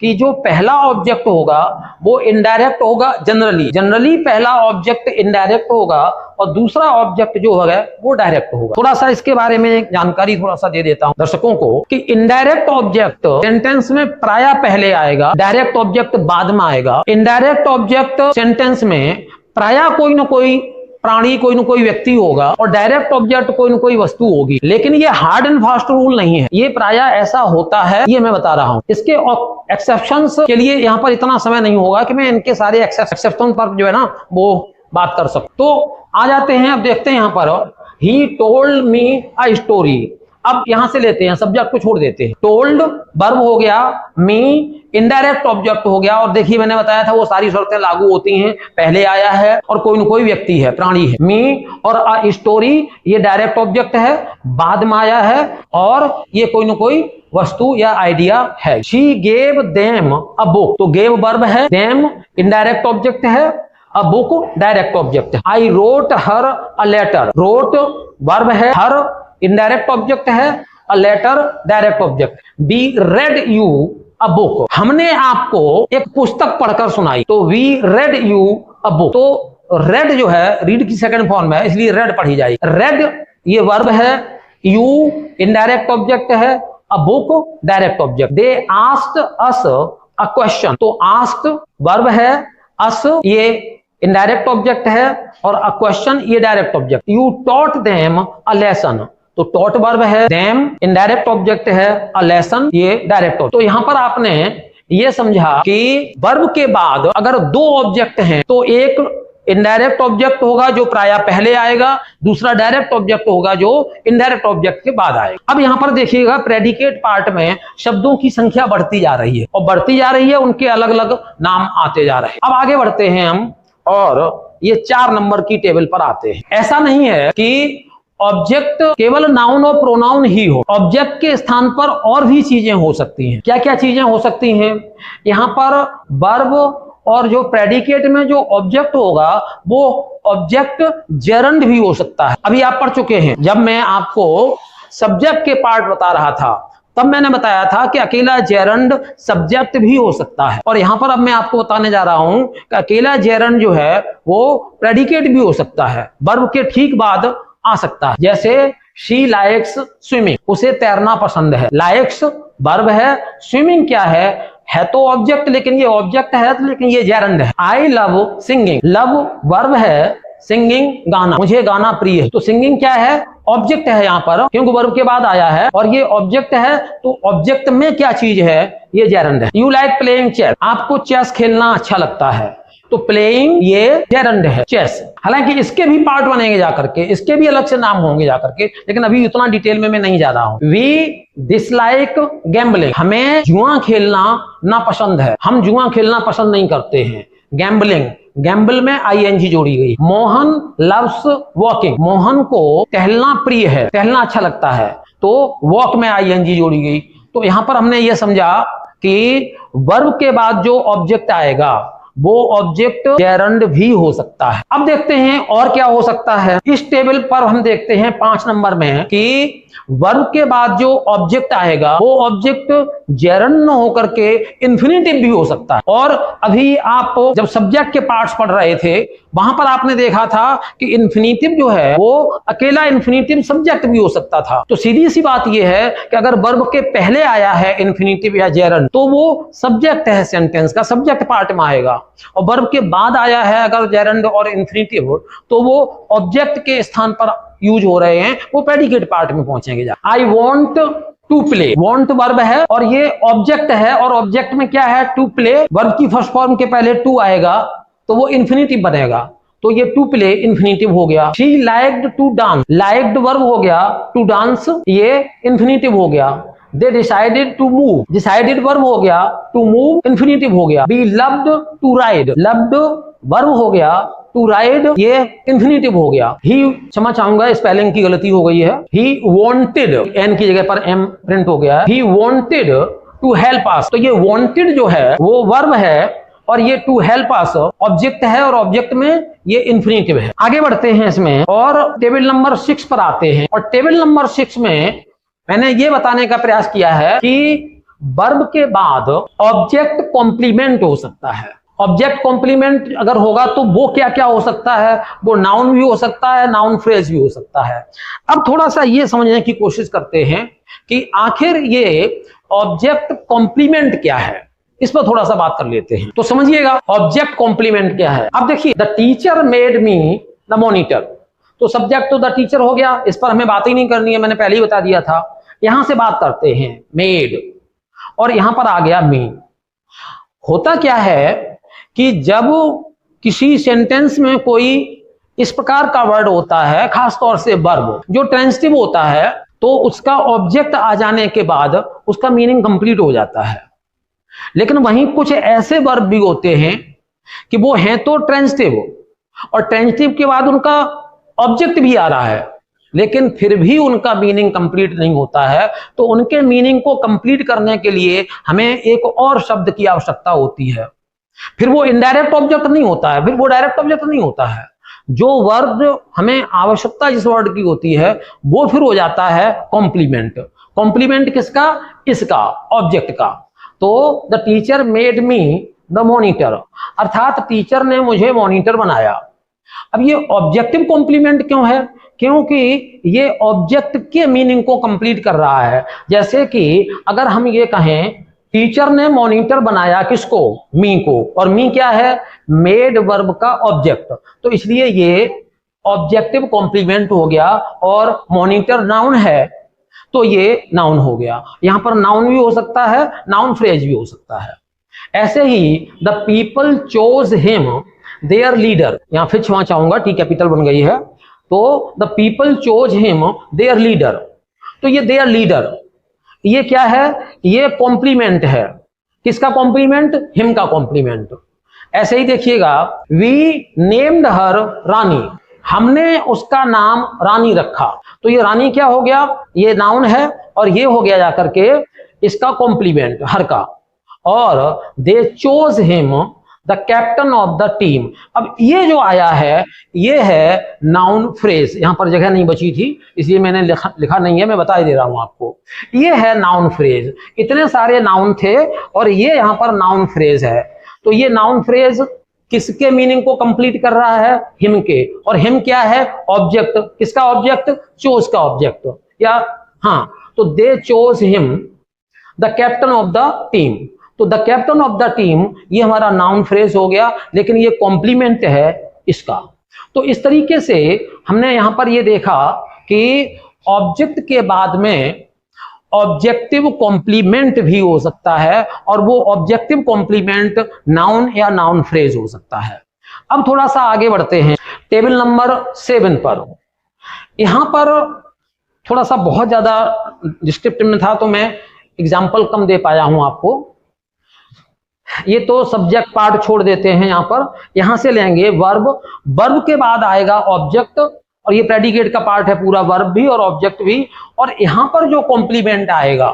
कि जो पहला ऑब्जेक्ट होगा वो इनडायरेक्ट होगा, जनरली पहला ऑब्जेक्ट इनडायरेक्ट होगा और दूसरा ऑब्जेक्ट जो होगा वो डायरेक्ट होगा। थोड़ा सा इसके बारे में जानकारी थोड़ा सा दे देता हूं दर्शकों को कि इनडायरेक्ट ऑब्जेक्ट सेंटेंस में प्रायः पहले आएगा, डायरेक्ट ऑब्जेक्ट बाद में आएगा। इनडायरेक्ट ऑब्जेक्ट सेंटेंस में प्रायः कोई ना कोई प्राणी, कोई ना कोई व्यक्ति होगा और डायरेक्ट ऑब्जेक्ट कोई ना कोई वस्तु होगी। लेकिन ये हार्ड एंड फास्ट रूल नहीं है, ये प्रायः ऐसा होता है, ये मैं बता रहा हूं। इसके एक्सेप्शंस के लिए यहाँ पर इतना समय नहीं होगा कि मैं इनके सारे एक्सेप्शन पर जो है ना वो बात कर सकूं। तो आ जाते हैं, अब देखते हैं यहाँ पर, he told me a story. अब यहां से लेते हैं, सब्जेक्ट को छोड़ देते हैं। टोल्ड वर्ब हो गया, मी इनडायरेक्ट ऑब्जेक्ट हो गया, और देखिए मैंने बताया था वो सारी शर्तें लागू होती हैं, पहले आया है और कोई न कोई व्यक्ति है, प्राणी है। मी और अ स्टोरी ये डायरेक्ट ऑब्जेक्ट है, बाद में आया है और ये कोई न कोई वस्तु या आइडिया है। She gave them a book, तो गेव वर्ब है, देम इनडायरेक्ट ऑब्जेक्ट है, अ बुक डायरेक्ट ऑब्जेक्ट है। I wrote her a letter, wrote verb है, हर इनडायरेक्ट ऑब्जेक्ट है, a letter direct object. We read you a book, हमने आपको एक पुस्तक पढ़कर सुनाई, तो we read you a book. तो रेड जो है रीड की सेकंड फॉर्म है, इसलिए रेड पढ़ी जाएगी। रेड ये वर्ब है, यू इनडायरेक्ट ऑब्जेक्ट है, a book direct object. They asked us a question, तो आस्क्ड वर्ब है, अस ये इनडायरेक्ट ऑब्जेक्ट है और अ क्वेश्चन ये direct object. You taught them a lesson, तो टॉट वर्ब है, देम इनडायरेक्ट ऑब्जेक्ट है, अ लेसन ये डायरेक्ट ऑब्जेक्ट। तो यहां पर आपने ये समझा कि वर्ब के बाद अगर दो ऑब्जेक्ट हैं तो एक इनडायरेक्ट ऑब्जेक्ट होगा जो प्रायः पहले आएगा, दूसरा डायरेक्ट ऑब्जेक्ट होगा जो इनडायरेक्ट ऑब्जेक्ट के बाद आएगा। अब यहां पर देखिएगा प्रेडिकेट पार्ट में शब्दों की संख्या बढ़ती जा रही है और बढ़ती जा रही है, उनके अलग अलग नाम आते जा रहे हैं। अब आगे बढ़ते हैं हम और ये 4 नंबर की टेबल पर आते हैं। ऐसा नहीं है कि ऑब्जेक्ट केवल नाउन और प्रोनाउन ही हो, ऑब्जेक्ट के स्थान पर और भी चीजें हो सकती हैं। क्या क्या चीजें हो सकती हैं? यहाँ पर वर्ब और जो प्रेडिकेट में जो ऑब्जेक्ट होगा वो ऑब्जेक्ट जेरंड भी हो सकता है। अभी आप पढ़ चुके हैं, जब मैं आपको सब्जेक्ट के पार्ट बता रहा था तब मैंने बताया था कि अकेला जेरंड सब्जेक्ट भी हो सकता है, और यहां पर अब मैं आपको बताने जा रहा हूं कि अकेला जेरंड जो है वो प्रेडिकेट भी हो सकता है, वर्ब के ठीक बाद आ सकता है। जैसे शी लाइक्स स्विमिंग, उसे तैरना पसंद है। लाइक्स वर्ब है, स्विमिंग क्या है तो ऑब्जेक्ट, लेकिन ये ऑब्जेक्ट है लेकिन ये जेरंड है। I love singing, love verb है, सिंगिंग गाना, मुझे गाना प्रिय है, तो सिंगिंग क्या है? ऑब्जेक्ट है यहाँ पर, क्योंकि वर्ब के बाद आया है और ये ऑब्जेक्ट है, तो ऑब्जेक्ट में क्या चीज है? ये जेरंड है। यू लाइक प्लेइंग चेस, आपको चेस खेलना अच्छा लगता है, तो प्लेइंग ये जेरंड है, चेस। हालांकि इसके भी पार्ट बनेंगे जाकर के, इसके भी अलग से नाम होंगे जाकर के, लेकिन अभी उतना डिटेल में मैं नहीं जा रहा हूं। वी डिसलाइक गैम्बलिंग, हमें जुआ खेलना ना पसंद है, हम जुआ खेलना पसंद नहीं करते हैं। गैम्बलिंग, गैम्बल में आईएनजी जोड़ी गई। मोहन लव्स वॉकिंग, मोहन को टहलना प्रिय है, टहलना अच्छा लगता है, तो वॉक में आईएनजी जोड़ी गई। तो यहां पर हमने ये समझा कि वर्ब के बाद जो ऑब्जेक्ट आएगा वो ऑब्जेक्ट जेरंड भी हो सकता है। अब देखते हैं और क्या हो सकता है। इस टेबल पर हम देखते हैं 5 नंबर में कि वर्ब के बाद जो ऑब्जेक्ट आएगा वो ऑब्जेक्ट जेरंड न होकर के इंफिनिटिव भी हो सकता है। और अभी आप जब सब्जेक्ट के पार्ट्स पढ़ रहे थे वहां पर आपने देखा था कि इंफिनिटिव जो है वो अकेला इंफिनिटिव सब्जेक्ट भी हो सकता था। तो सीधी सी बात यह है कि अगर वर्ब के पहले आया है इंफिनिटिव या जेरंड तो वो सब्जेक्ट है, सेंटेंस का सब्जेक्ट पार्ट में आएगा। और वर्ब के बाद आया है अगर जेरंड और इंफिनिटिव तो वो ऑब्जेक्ट के स्थान पर यूज हो रहे हैं, वो प्रेडिकेट पार्ट में पहुंचेंगे। I want to play, want verb है और ये ऑब्जेक्ट है, और ऑब्जेक्ट में क्या है, टू प्ले। वर्ब की फर्स्ट फॉर्म के पहले टू आएगा तो वो इंफिनिटिव बनेगा, तो ये टू प्ले इंफिनिटिव हो गया। She liked to dance, liked verb हो गया, टू डांस ये इंफिनिटिव हो गया। They decided to move, decided verb हो गया, टू मूव इंफिनिटिव हो गया। We loved to ride, loved verb हो गया, टू राइड ये इंफिनिटिव हो गया। ही, क्षमा चाहूंगा स्पेलिंग की गलती हो गई है, ही वांटेड, एन की जगह पर एम प्रिंट हो गया है। He wanted to help us, तो ये वांटेड जो है वो वर्ब है और ये टू हेल्प अस ऑब्जेक्ट है, और ऑब्जेक्ट में ये इंफिनिटिव है। आगे बढ़ते हैं इसमें और टेबल नंबर 6 पर आते हैं। और टेबल नंबर 6 में मैंने ये बताने का प्रयास किया है कि वर्ब के बाद ऑब्जेक्ट कॉम्प्लीमेंट हो सकता है। ऑब्जेक्ट कॉम्प्लीमेंट अगर होगा तो वो क्या क्या हो सकता है, वो नाउन भी हो सकता है, नाउन फ्रेज भी हो सकता है। अब थोड़ा सा ये समझने की कोशिश करते हैं कि आखिर ये ऑब्जेक्ट कॉम्प्लीमेंट क्या है, इस पर थोड़ा सा बात कर लेते हैं। तो समझिएगा ऑब्जेक्ट कॉम्प्लीमेंट क्या है। अब देखिए, the teacher made me the monitor, तो सब्जेक्ट तो द टीचर हो गया, इस पर हमें बात ही नहीं करनी है, मैंने पहले ही बता दिया था। यहां से बात करते हैं मेड, और यहां पर आ गया मी। होता क्या है कि जब किसी सेंटेंस में कोई इस प्रकार का वर्ड होता है, खासतौर से वर्ब जो ट्रांजिटिव होता है, तो उसका ऑब्जेक्ट आ जाने के बाद उसका मीनिंग कंप्लीट हो जाता है। लेकिन वहीं कुछ ऐसे वर्ब भी होते हैं कि वो हैं तो ट्रांजिटिव, और ट्रांजिटिव के बाद उनका ऑब्जेक्ट भी आ रहा है, लेकिन फिर भी उनका मीनिंग कंप्लीट नहीं होता है। तो उनके मीनिंग को कंप्लीट करने के लिए हमें एक और शब्द की आवश्यकता होती है। फिर वो इनडायरेक्ट ऑब्जेक्ट नहीं होता है, फिर वो डायरेक्ट ऑब्जेक्ट नहीं होता है। जो वर्ड हमें आवश्यकता जिस वर्ड की होती है वो फिर हो जाता है कॉम्प्लीमेंट। कॉम्प्लीमेंट किसका, इसका, ऑब्जेक्ट का। तो the teacher made me the monitor, अर्थात टीचर ने मुझे मॉनिटर बनाया। अब ये ऑब्जेक्टिव कॉम्प्लीमेंट क्यों है, क्योंकि ये ऑब्जेक्ट के मीनिंग को कंप्लीट कर रहा है। जैसे कि अगर हम ये कहें टीचर ने मॉनिटर बनाया किसको, मी को, और मी क्या है, मेड वर्ब का ऑब्जेक्ट, तो इसलिए ये ऑब्जेक्टिव कॉम्प्लीमेंट हो गया। और मॉनिटर नाउन है तो ये नाउन हो गया। यहां पर नाउन भी हो सकता है, नाउन फ्रेज भी हो सकता है। ऐसे ही the people chose him their leader, यहां फिर क्षमा चाहूंगा टी कैपिटल बन गई है, तो the people chose him their leader, तो ये देयर लीडर ये क्या है, ये कॉम्प्लीमेंट है। किसका कॉम्प्लीमेंट, हिम का कॉम्प्लीमेंट। ऐसे ही देखिएगा, वी नेम्ड हर रानी, हमने उसका नाम रानी रखा, तो ये रानी क्या हो गया, ये नाउन है, और ये हो गया जाकर के इसका कॉम्प्लीमेंट हर का। और they chose him the captain of the team, अब ये जो आया है ये है नाउन फ्रेज। यहां पर जगह नहीं बची थी इसलिए मैंने लिखा नहीं है, मैं बता ही दे रहा हूं आपको। ये है नाउन फ्रेज, इतने सारे नाउन थे और ये यहां पर नाउन फ्रेज है। तो ये नाउन फ्रेज किसके मीनिंग को कंप्लीट कर रहा है, हिम के। और हिम क्या है, ऑब्जेक्ट। किसका ऑब्जेक्ट, चोज का ऑब्जेक्ट, या हाँ, तो they chose him the captain of the team, तो the captain of the team ये हमारा नाउन फ्रेज हो गया, लेकिन ये कॉम्प्लीमेंट है इसका। तो इस तरीके से हमने यहां पर ये देखा कि ऑब्जेक्ट के बाद में ऑब्जेक्टिव कॉम्प्लीमेंट भी हो सकता है, और वो ऑब्जेक्टिव कॉम्प्लीमेंट नाउन या नाउन फ्रेज हो सकता है। अब थोड़ा सा आगे बढ़ते हैं टेबल नंबर 7 पर। यहां पर थोड़ा सा बहुत ज्यादा डिस्क्रिप्टिव में था तो मैं एग्जाम्पल कम दे पाया हूं आपको। ये तो सब्जेक्ट पार्ट छोड़ देते हैं, यहां पर यहां से लेंगे वर्ब। वर्ब के बाद आएगा ऑब्जेक्ट, और ये प्रेडिकेट का पार्ट है पूरा, वर्ब भी और ऑब्जेक्ट भी। और यहां पर जो कॉम्प्लीमेंट आएगा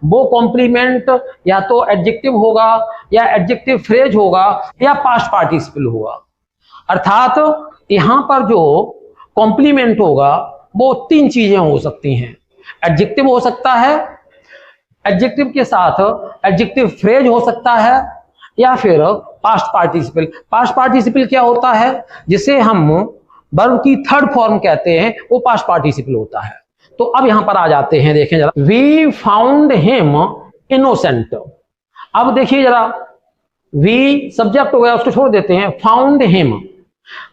वो कॉम्प्लीमेंट या तो एडजेक्टिव होगा या एडजेक्टिव फ्रेज होगा या पास्ट पार्टिसिपल होगा। अर्थात यहां पर जो कॉम्प्लीमेंट होगा वो तीन चीजें हो सकती हैं। एडजेक्टिव हो सकता है, एडजेक्टिव के साथ एडजेक्टिव फ्रेज हो सकता है, या फिर पास्ट पार्टिसिपल। पास्ट पार्टिसिपल क्या होता है? जिसे हम वर्ब की थर्ड फॉर्म कहते हैं, वो पास्ट पार्टिसिपल होता है। तो अब यहां पर आ जाते हैं, देखें जरा, वी फाउंड हिम इनोसेंट। अब देखिए जरा, वी सब्जेक्ट हो गया, उसको छोड़ देते हैं। फाउंड हिम,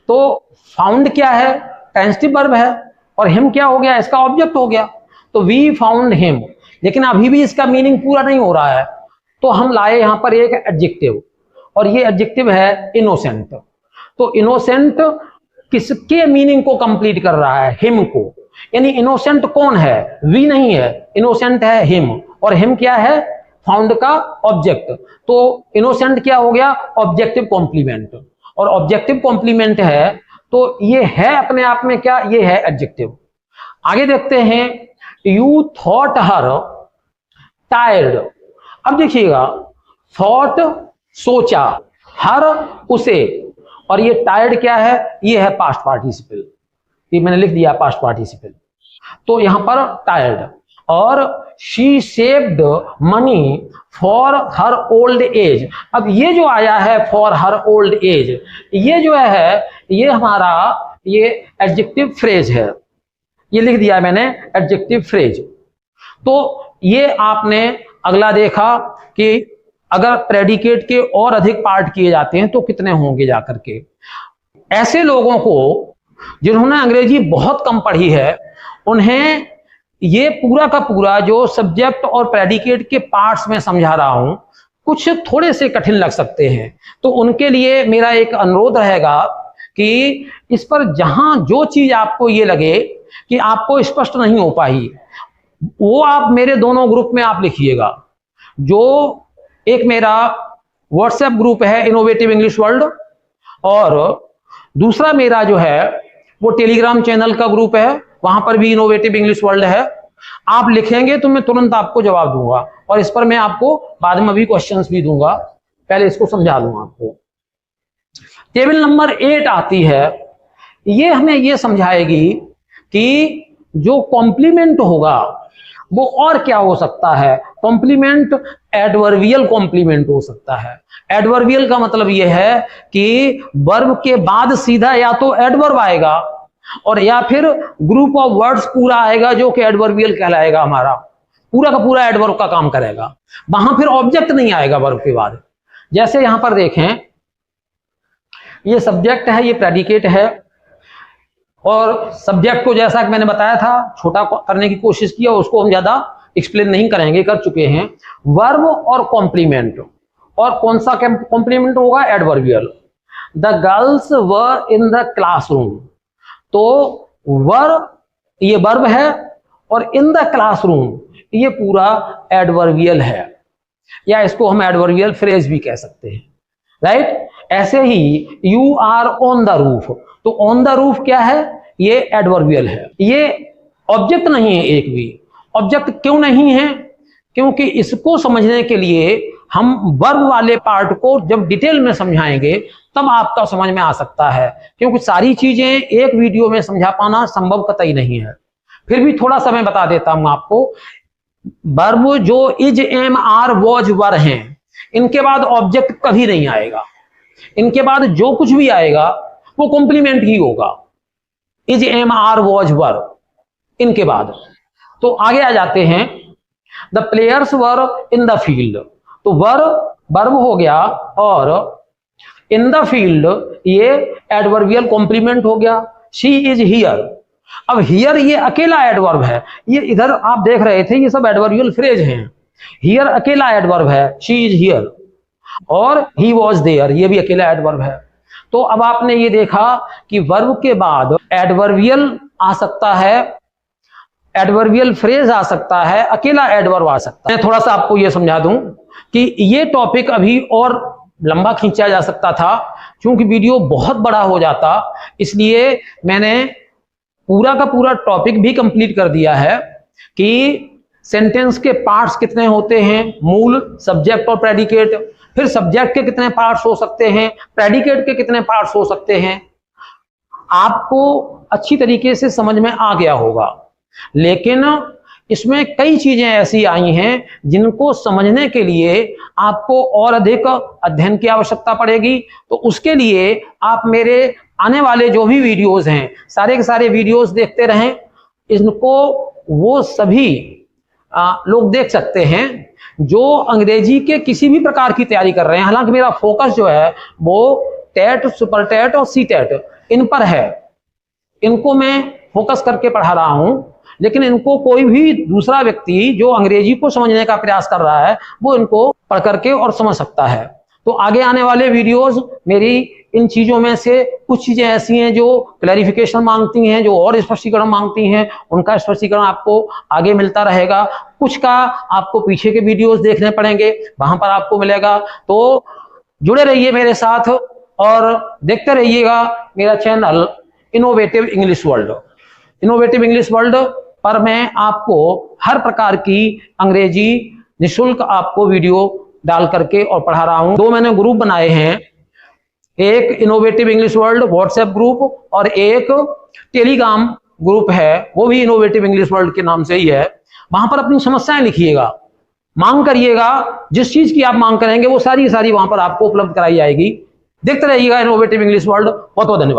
तो फाउंड क्या है? ट्रांजिटिव वर्ब है, और हिम क्या हो गया? इसका ऑब्जेक्ट हो गया। तो वी फाउंड हिम, लेकिन अभी भी इसका मीनिंग पूरा नहीं हो रहा है, तो हम लाए यहां पर एक एडजेक्टिव, और ये एडजेक्टिव है इनोसेंट। तो इनोसेंट किसके मीनिंग को कंप्लीट कर रहा है? हिम को। यानी इनोसेंट कौन है? वी नहीं है, इनोसेंट है हिम, और हिम क्या है? फाउंड का ऑब्जेक्ट। तो इनोसेंट क्या हो गया? ऑब्जेक्टिव कॉम्प्लीमेंट, और ऑब्जेक्टिव कॉम्प्लीमेंट है तो ये है अपने आप में क्या? ये है एडजेक्टिव। आगे देखते हैं, यू थॉट हर टायर्ड। अब देखिएगा, थॉट सोचा, हर उसे, और ये टायर्ड क्या है? ये है पास्ट पार्टिसिपल, ये मैंने लिख दिया पास्ट पार्टिसिपल। तो यहां पर टायर्ड, और she saved money for her old age. अब ये जो आया है फॉर हर ओल्ड एज, ये जो है ये हमारा ये एडजेक्टिव फ्रेज है, ये लिख दिया मैंने एडजेक्टिव फ्रेज। तो ये आपने अगला देखा कि अगर प्रेडिकेट के और अधिक पार्ट किए जाते हैं तो कितने होंगे जाकर के। ऐसे लोगों को जिन्होंने अंग्रेजी बहुत कम पढ़ी है, उन्हें ये पूरा का पूरा जो सब्जेक्ट और प्रेडिकेट के पार्ट्स में समझा रहा हूं, कुछ थोड़े से कठिन लग सकते हैं। तो उनके लिए मेरा एक अनुरोध रहेगा कि इस पर जहां जो चीज आपको ये लगे कि आपको स्पष्ट नहीं हो पाई, वो आप मेरे दोनों ग्रुप में आप लिखिएगा। जो एक मेरा व्हाट्सएप ग्रुप है इनोवेटिव इंग्लिश वर्ल्ड, और दूसरा मेरा जो है वो टेलीग्राम चैनल का ग्रुप है, वहां पर भी इनोवेटिव इंग्लिश वर्ल्ड है। आप लिखेंगे तो मैं तुरंत आपको जवाब दूंगा, और इस पर मैं आपको बाद में भी क्वेश्चंस भी दूंगा। पहले इसको समझा दूंगा आपको। टेबल नंबर 8 आती है, ये हमें ये समझाएगी कि जो कॉम्प्लीमेंट होगा वो और क्या हो सकता है। कॉम्प्लीमेंट एडवर्बियल कॉम्प्लीमेंट हो सकता है। एडवर्बियल का मतलब यह है कि वर्ब के बाद सीधा या तो एडवर्ब आएगा, और या फिर ग्रुप ऑफ वर्ड्स पूरा आएगा जो कि एडवर्बियल कहलाएगा। हमारा पूरा का पूरा एडवर्ब का काम करेगा, वहां फिर ऑब्जेक्ट नहीं आएगा वर्ब के बाद। जैसे यहां पर देखें, ये सब्जेक्ट है, ये प्रेडिकेट है, और सब्जेक्ट को जैसा कि मैंने बताया था छोटा करने की कोशिश किया, उसको हम ज्यादा एक्सप्लेन नहीं करेंगे, कर चुके हैं। वर्ब और कॉम्प्लीमेंट, और कौन सा कॉम्प्लीमेंट होगा? Adverbial. The girls were in the classroom, तो वर्ब ये वर्ब है, और इन द क्लासरूम ये पूरा एडवर्बियल है, या इसको हम एडवर्बियल फ्रेज भी कह सकते हैं, राइट। ऐसे ही you are on the roof, तो ऑन द रूफ क्या है? ये एडवर्बियल है, ये ऑब्जेक्ट नहीं है एक भी। ऑब्जेक्ट क्यों नहीं है? क्योंकि इसको समझने के लिए हम वर्ब वाले पार्ट को जब डिटेल में समझाएंगे तब आपका समझ में आ सकता है, क्योंकि सारी चीजें एक वीडियो में समझा पाना संभव कतई नहीं है। फिर भी थोड़ा सा मैं बता देता हूं आपको। वर्ब जो इज, एम, आर, वॉज, वर हैं, इनके बाद ऑब्जेक्ट कभी नहीं आएगा। इनके बाद जो कुछ भी आएगा वो कॉम्प्लीमेंट ही होगा। इज, एम, आर, वॉज, वर, इनके बाद। तो आगे आ जाते हैं, the players were in the field, तो वर्ब हो गया, और इन द फील्ड ये एडवर्बियल कॉम्प्लीमेंट हो गया। शी इज हियर, अब हियर ये अकेला एडवर्ब है, ये इधर आप देख रहे थे ये सब एडवर्बियल फ्रेज हैं। हियर अकेला एडवर्ब है, शी इज हियर, और ही वॉज देयर ये भी अकेला एडवर्ब है। तो अब आपने ये देखा कि वर्ब के बाद एडवर्बियल आ सकता है, एडवर्बियल फ्रेज आ सकता है, अकेला एडवर्ब आ सकता है। मैं थोड़ा सा आपको ये समझा दूं कि ये टॉपिक अभी और लंबा खींचा जा सकता था, क्योंकि वीडियो बहुत बड़ा हो जाता, इसलिए मैंने पूरा का पूरा टॉपिक भी कंप्लीट कर दिया है कि सेंटेंस के पार्ट्स कितने होते हैं, मूल, सब्जेक्ट और प्रेडिकेट, फिर सब्जेक्ट के कितने पार्ट्स हो सकते हैं, प्रेडिकेट के कितने पार्ट्स हो सकते हैं, आपको अच्छी तरीके से समझ में आ गया होगा। लेकिन इसमें कई चीजें ऐसी आई हैं जिनको समझने के लिए आपको और अधिक अध्ययन की आवश्यकता पड़ेगी। तो उसके लिए आप मेरे आने वाले जो भी वीडियोस हैं, सारे के सारे वीडियोस देखते रहें। इनको वो सभी लोग देख सकते हैं जो अंग्रेजी के किसी भी प्रकार की तैयारी कर रहे हैं। हालांकि मेरा फोकस जो है वो टेट, सुपर टेट और सी टेट इन पर है, इनको मैं फोकस करके पढ़ा रहा हूं। लेकिन इनको कोई भी दूसरा व्यक्ति जो अंग्रेजी को समझने का प्रयास कर रहा है वो इनको पढ़ करके और समझ सकता है। तो आगे आने वाले वीडियोस मेरी इन चीजों में से कुछ चीजें ऐसी हैं जो क्लैरिफिकेशन मांगती हैं, जो और स्पष्टीकरण मांगती हैं, उनका स्पष्टीकरण आपको आगे मिलता रहेगा। कुछ का आपको पीछे के वीडियोस देखने पड़ेंगे, वहां पर आपको मिलेगा। तो जुड़े रहिए मेरे साथ और देखते रहिएगा मेरा channel innovative English world. Innovative English world पर मैं आपको हर प्रकार की अंग्रेजी निःशुल्क आपको वीडियो डाल करके और पढ़ा रहा हूं। दो मैंने ग्रुप बनाए हैं, एक innovative English world WhatsApp group और एक टेलीग्राम ग्रुप है, वो भी इनोवेटिव इंग्लिश वर्ल्ड के नाम से ही है। वहां पर अपनी समस्याएं लिखिएगा, मांग करिएगा, जिस चीज की आप मांग करेंगे वो सारी वहां पर आपको उपलब्ध कराई जाएगी। देखते रहिएगा इनोवेटिव इंग्लिश वर्ल्ड। बहुत बहुत धन्यवाद।